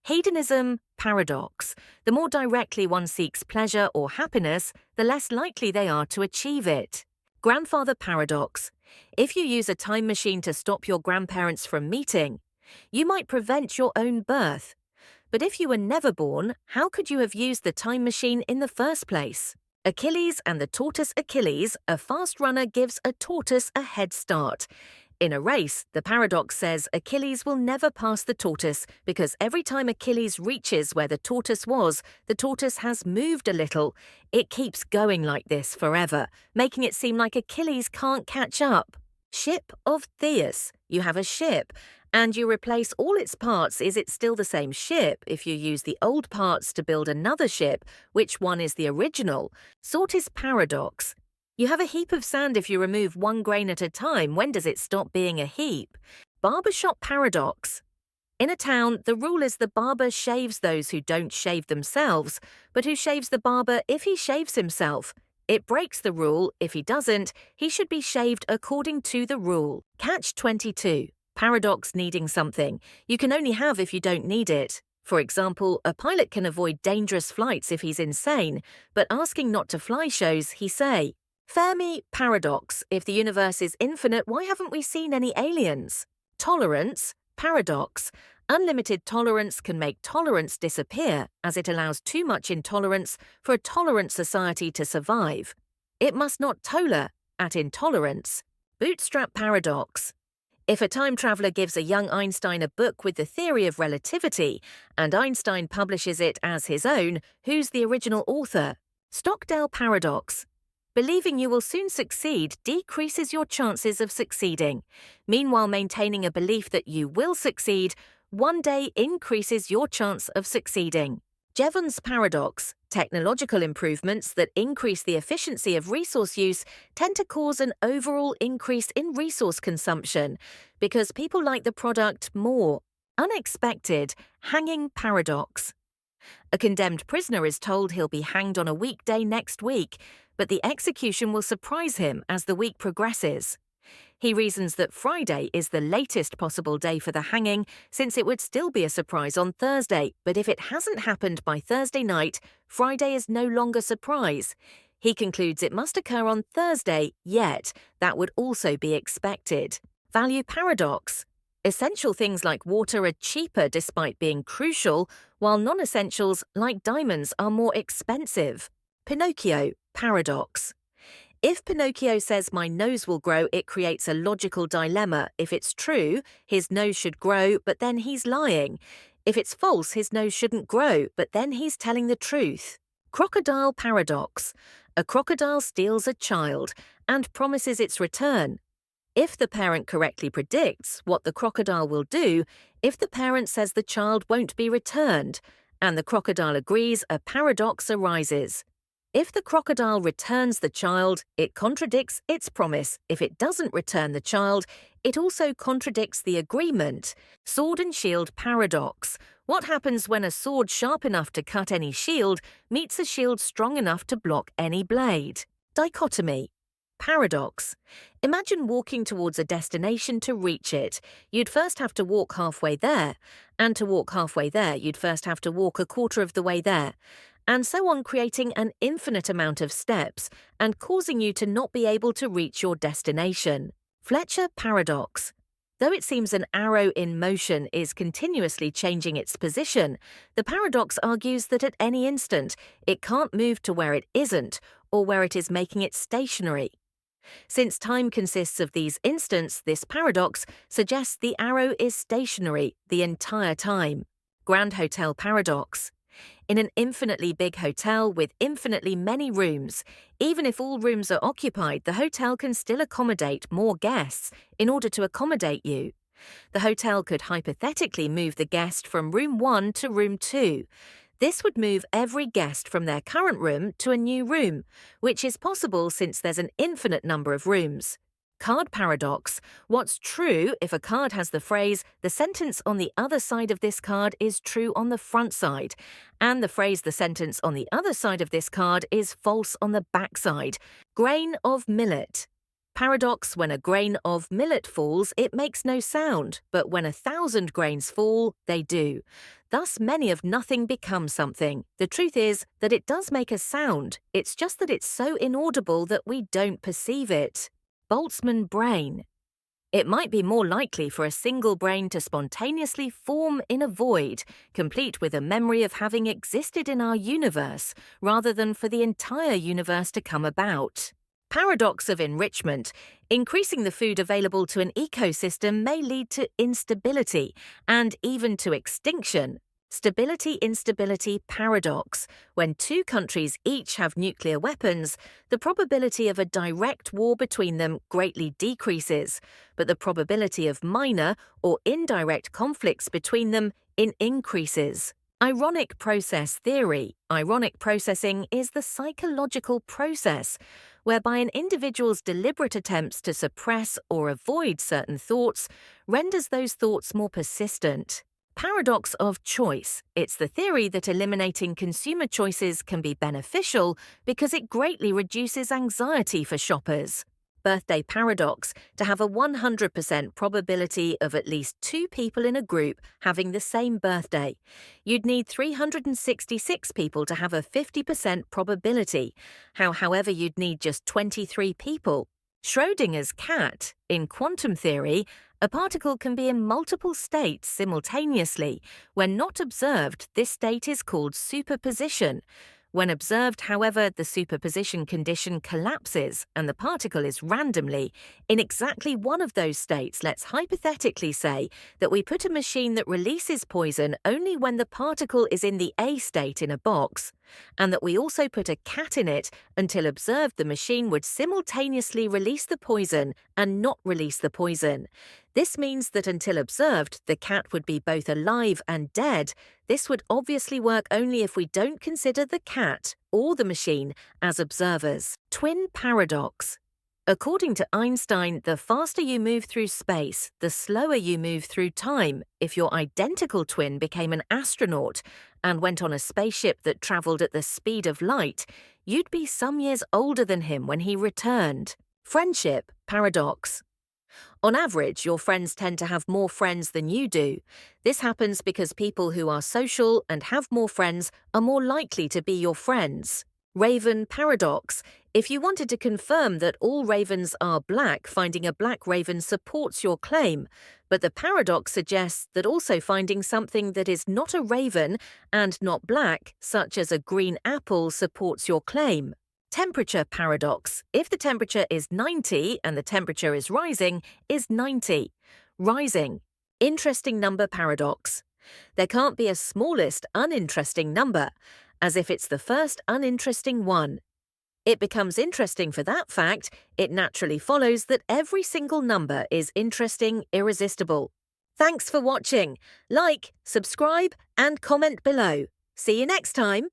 Hedonism paradox. The more directly one seeks pleasure or happiness, the less likely they are to achieve it. Grandfather paradox. If you use a time machine to stop your grandparents from meeting, you might prevent your own birth. But if you were never born, how could you have used the time machine in the first place? Achilles and the tortoise Achilles. A fast runner gives a tortoise a head start. In a race, the paradox says Achilles will never pass the tortoise because every time Achilles reaches where the tortoise was, the tortoise has moved a little. It keeps going like this forever, making it seem like Achilles can't catch up. Ship of Theseus. You have a ship, and you replace all its parts. Is it still the same ship if you use the old parts to build another ship? Which one is the original? Sorites paradox. You have a heap of sand. If you remove one grain at a time, when does it stop being a heap? Barbershop paradox. In a town, the rule is the barber shaves those who don't shave themselves, but who shaves the barber if he shaves himself. It breaks the rule. If he doesn't, he should be shaved according to the rule. Catch-22. Paradox needing something. You can only have if you don't need it. For example, a pilot can avoid dangerous flights if he's insane, but asking not to fly shows he say. Fermi paradox. If the universe is infinite, why haven't we seen any aliens? Tolerance paradox. Unlimited tolerance can make tolerance disappear, as it allows too much intolerance for a tolerant society to survive. It must not toler at intolerance. Bootstrap paradox. If a time traveler gives a young Einstein a book with the theory of relativity, and Einstein publishes it as his own, who's the original author? Stockdale paradox. Believing you will soon succeed decreases your chances of succeeding. Meanwhile, maintaining a belief that you will succeed one day increases your chance of succeeding. Jevons paradox. Technological improvements that increase the efficiency of resource use tend to cause an overall increase in resource consumption because people like the product more. Unexpected hanging paradox. A condemned prisoner is told he'll be hanged on a weekday next week, but the execution will surprise him as the week progresses. He reasons that Friday is the latest possible day for the hanging, since it would still be a surprise on Thursday, but if it hasn't happened by Thursday night, Friday is no longer surprise. He concludes it must occur on Thursday, yet that would also be expected. Value paradox. Essential things like water are cheaper despite being crucial, while non-essentials like diamonds are more expensive. Pinocchio paradox. If Pinocchio says my nose will grow, it creates a logical dilemma. If it's true, his nose should grow, but then he's lying. If it's false, his nose shouldn't grow, but then he's telling the truth. Crocodile paradox. A crocodile steals a child and promises its return. If the parent correctly predicts what the crocodile will do, if the parent says the child won't be returned, and the crocodile agrees, a paradox arises. If the crocodile returns the child, it contradicts its promise. If it doesn't return the child, it also contradicts the agreement. Sword and shield paradox. What happens when a sword sharp enough to cut any shield meets a shield strong enough to block any blade? Dichotomy paradox. Imagine walking towards a destination to reach it. You'd first have to walk halfway there, and to walk halfway there, you'd first have to walk a quarter of the way there, and so on, creating an infinite amount of steps and causing you to not be able to reach your destination. Fletcher paradox. Though it seems an arrow in motion is continuously changing its position, the paradox argues that at any instant it can't move to where it isn't or where it is making it stationary. Since time consists of these instants, this paradox suggests the arrow is stationary the entire time. Grand Hotel paradox. In an infinitely big hotel with infinitely many rooms, even if all rooms are occupied, the hotel can still accommodate more guests in order to accommodate you. The hotel could hypothetically move the guest from room 1 to room 2. This would move every guest from their current room to a new room, which is possible since there's an infinite number of rooms. Card paradox. What's true if a card has the phrase, the sentence on the other side of this card is true on the front side, and the phrase, the sentence on the other side of this card is false on the back side? Grain of millet Paradox: when a grain of millet falls, it makes no sound, but when 1,000 grains fall, they do. Thus many of nothing become something. The truth is that it does make a sound, it's just that it's so inaudible that we don't perceive it. Boltzmann brain. It might be more likely for a single brain to spontaneously form in a void, complete with a memory of having existed in our universe, rather than for the entire universe to come about. Paradox of enrichment. Increasing the food available to an ecosystem may lead to instability and even to extinction. Stability-instability paradox. When two countries each have nuclear weapons, the probability of a direct war between them greatly decreases, but the probability of minor or indirect conflicts between them increases. Ironic process theory. Ironic processing is the psychological process whereby an individual's deliberate attempts to suppress or avoid certain thoughts renders those thoughts more persistent. Paradox of choice. It's the theory that eliminating consumer choices can be beneficial because it greatly reduces anxiety for shoppers. Birthday paradox. To have a 100% probability of at least 2 people in a group having the same birthday, you'd need 366 people to have a 50% probability. However, you'd need just 23 people. Schrödinger's cat. In quantum theory, a particle can be in multiple states simultaneously. When not observed, this state is called superposition. When observed, however, the superposition condition collapses and the particle is randomly in exactly one of those states. Let's hypothetically say that we put a machine that releases poison only when the particle is in the A state in a box, and that we also put a cat in it. Until observed, the machine would simultaneously release the poison and not release the poison. This means that until observed, the cat would be both alive and dead. This would obviously work only if we don't consider the cat or the machine as observers. Twin paradox. According to Einstein, the faster you move through space, the slower you move through time. If your identical twin became an astronaut and went on a spaceship that traveled at the speed of light, you'd be some years older than him when he returned. Friendship paradox. On average, your friends tend to have more friends than you do. This happens because people who are social and have more friends are more likely to be your friends. Raven paradox. If you wanted to confirm that all ravens are black, finding a black raven supports your claim. But the paradox suggests that also finding something that is not a raven and not black, such as a green apple, supports your claim. Temperature paradox. If the temperature is 90 and the temperature is rising, is 90. Rising. Interesting number paradox. There can't be a smallest uninteresting number, as if it's the first uninteresting one. It becomes interesting for that fact. It naturally follows that every single number is interesting, irresistible. Thanks for watching. Like, subscribe, and comment below. See you next time.